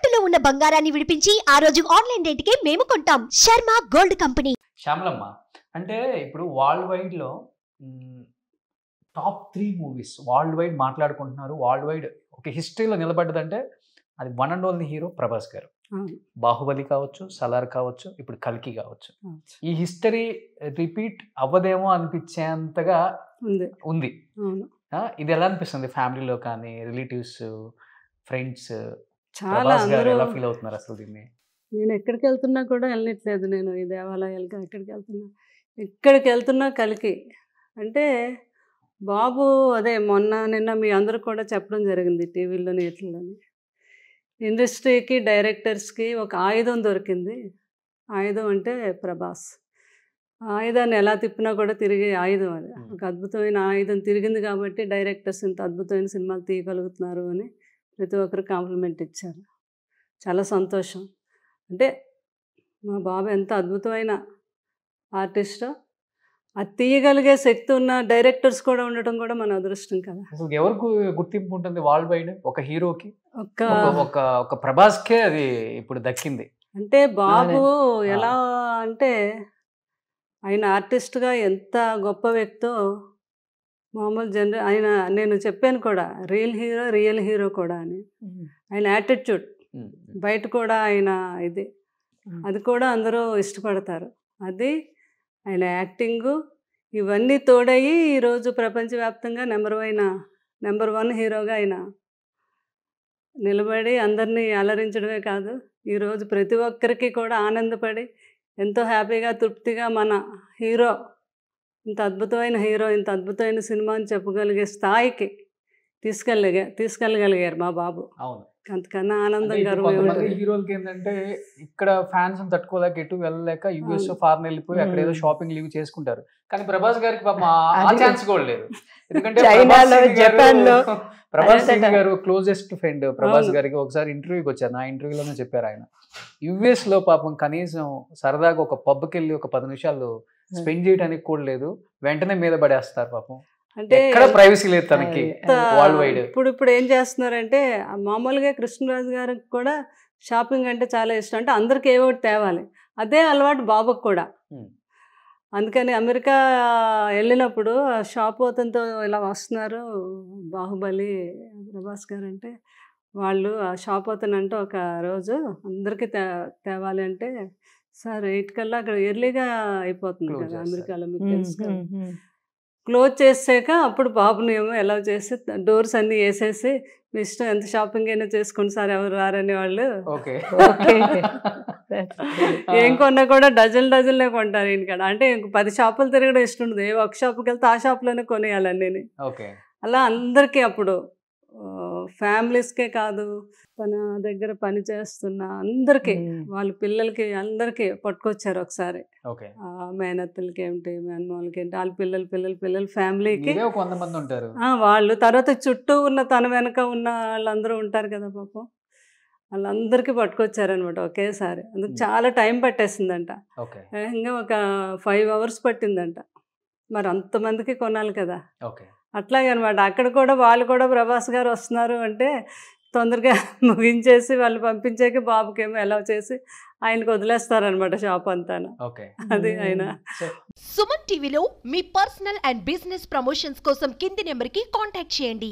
తాకట్టులో ఉన్న బంగారాన్ని విడిపించి ఆ రోజు ఆన్లైన్ రేటుకే మేము కొంటాం. Sharma gold company. శ్యామలమ్మ, అంటే ఇప్పుడు వరల్డ్ వైడ్లో టాప్ 3 మూవీస్ వరల్డ్ వైడ్ మాట్లాడుకుంటున్నారు. వరల్డ్ వైడ్ ఒక హిస్టరీలో నిలబడ్డదంటే అది one and only hero Prabhas గారు. బాహుబలి కావచ్చు, సలార్ కావచ్చు, ఇప్పుడు కల్కి కావచ్చు. ఈ హిస్టరీ రిపీట్ అవ్వదేమో అనిపించేంతగా ఉంది. ఇది ఎలా అనిపిస్తుంది ఫ్యామిలీలో కానీ, రిలేటివ్స్, ఫ్రెండ్స్? చాలా ఎలా ఫీల్ అవుతున్నారు అసలు దీన్ని? నేను ఎక్కడికి వెళ్తున్నా కూడా వెళ్ళట్లేదు. నేను ఈ దేవాలయాలకి ఎక్కడికి వెళ్తున్నా కలికి అంటే బాబు అదే మొన్న నిన్న మీ అందరూ కూడా చెప్పడం జరిగింది టీవీలోని ఎట్లని. ఇండస్ట్రీకి డైరెక్టర్స్కి ఒక ఆయుధం దొరికింది. ఆయుధం అంటే ప్రభాస్. ఆయుధాన్ని ఎలా తిప్పినా కూడా తిరిగే ఆయుధం అది. ఒక అద్భుతమైన ఆయుధం తిరిగింది కాబట్టి డైరెక్టర్స్ ఇంత అద్భుతమైన సినిమాలు తీయగలుగుతున్నారు అని ప్రతి ఒక్కరు కాంప్లిమెంట్ ఇచ్చారు. చాలా సంతోషం. అంటే మా బాబు ఎంత అద్భుతమైన ఆర్టిస్టో, అది తీయగలిగే శక్తి ఉన్న డైరెక్టర్స్ కూడా ఉండటం కూడా మన అదృష్టం కదా. అసలు ఎవరికి గుర్తింపు ఉంటుంది వరల్డ్ వైడ్? ఒక హీరోకి, ఒక ప్రభాస్కే అది ఇప్పుడు దక్కింది. అంటే బాబు ఎలా అంటే ఆయన ఆర్టిస్ట్గా ఎంత గొప్ప వ్యక్తో మామూలు ఆయన నేను చెప్పాను కూడా రియల్ హీరో కూడా అని. ఆయన యాటిట్యూడ్ బయట కూడా ఆయన అది కూడా అందరూ ఇష్టపడతారు. అది ఆయన యాక్టింగు ఇవన్నీ తోడయి ఈరోజు ప్రపంచవ్యాప్తంగా నెంబర్ 1 హీరోగా ఆయన నిలబడి అందరినీ అలరించడమే కాదు, ఈరోజు ప్రతి ఒక్కరికి కూడా ఆనందపడి ఎంతో హ్యాపీగా తృప్తిగా మన హీరో ఇంత అద్భుతమైన హీరో ఇంత అద్భుతమైన సినిమా అని చెప్పగలిగే స్థాయికి తీసుకెళ్ళగలిగారు మా బాబు. అవును, అంతకన్నా ఆనందం హీరోలకి ఏంటంటే ఇక్కడ ఫ్యాన్స్ తట్టుకోలేక ఎటు వెళ్ళలేక యుఎస్ ఫారెన్ వెళ్ళిపోయి అక్కడ ఏదో షాపింగ్ లీవ్ చేసుకుంటారు. కానీ ప్రభాస్ గారికి ఆ ఛాన్స్ కూడా లేదు. ఎందుకంటే ప్రభాస్ గారు క్లోజెస్ట్ ఫ్రెండ్ ప్రభాస్ గారికి ఒకసారి ఇంటర్వ్యూకి వచ్చారు. నా ఇంటర్వ్యూలోనే చెప్పారు ఆయన యుఎస్ లో పాపం కనీసం సరదాగా ఒక పబ్కి వెళ్ళి ఒక 10 నిమిషాలు స్పెండ్ చేయడానికి కూడా లేదు, వెంటనే మీద పడేస్తారు పాపం. అంటే ప్రైవసీ లేదు తనకి వరల్డ్ వైడ్. ఇప్పుడు ఏం చేస్తున్నారంటే మామూలుగా కృష్ణరాజు గారికి కూడా షాపింగ్ అంటే చాలా ఇష్టం. అంటే అందరికి ఏవో ఒకటి తేవాలి, అదే అలవాటు బాబుకి కూడా. అందుకని అమెరికా వెళ్ళినప్పుడు షాప్ అతనితో ఇలా వస్తున్నారు బాహుబలి ప్రభాస్ గారు అంటే, వాళ్ళు ఆ షాప్ అతను అంటే ఒక రోజు అందరికీ తేవాలి అంటే, సార్ 8 కల్లా అక్కడ ఎర్లీగా అయిపోతుంది కదా అమెరికాలో, మీకు తెలుసు కదా. క్లోజ్ చేసాక అప్పుడు బాబుని ఏమో ఎలా చేసి డోర్స్ అన్నీ వేసేసి మీ ఇష్టం ఎంత షాపింగ్ అయినా చేసుకోండి సార్, ఎవరు రారని వాళ్ళు ఏం కొన్నా కూడా డజన్లే కొంటారు ఈయనకాడ. అంటే 10 షాపులు తిరగడం ఇష్టం ఉండదు, ఒక షాప్కి వెళ్తే ఆ షాప్లోనే కొనేయాలండి. అలా అందరికీ అప్పుడు ఫ్యామిలీస్కే కాదు తన దగ్గర పని చేస్తున్న అందరికీ వాళ్ళ పిల్లలకి అందరికీ పట్టుకొచ్చారు ఒకసారి. మేనత్తలకి ఏంటి, మేనమాలకి ఏంటి, వాళ్ళ పిల్లలు ఫ్యామిలీకి వాళ్ళు. తర్వాత చుట్టూ ఉన్న తన వెనక ఉన్న వాళ్ళందరూ ఉంటారు కదా పాపం, వాళ్ళందరికీ పట్టుకొచ్చారనమాట ఒకేసారి. అందుకు చాలా టైం పట్టేసిందంట, ఇంకా ఒక 5 hours పట్టిందంట. మరి అంతమందికి కొనాలి కదా. అట్లాగే అనమాట. అక్కడ కూడా వాళ్ళు కూడా ప్రభాస్ గారు వస్తున్నారు అంటే తొందరగా ముగించేసి వాళ్ళు పంపించాక బాబుకేమో ఎలా చేసి ఆయనకు వదిలేస్తారనమాట షాప్ అంతా. అది ఆయన. సుమన్ టీవీలో మీ పర్సనల్ అండ్ బిజినెస్ ప్రమోషన్స్ కోసం కింది నెంబర్కి కాంటాక్ట్ చేయండి.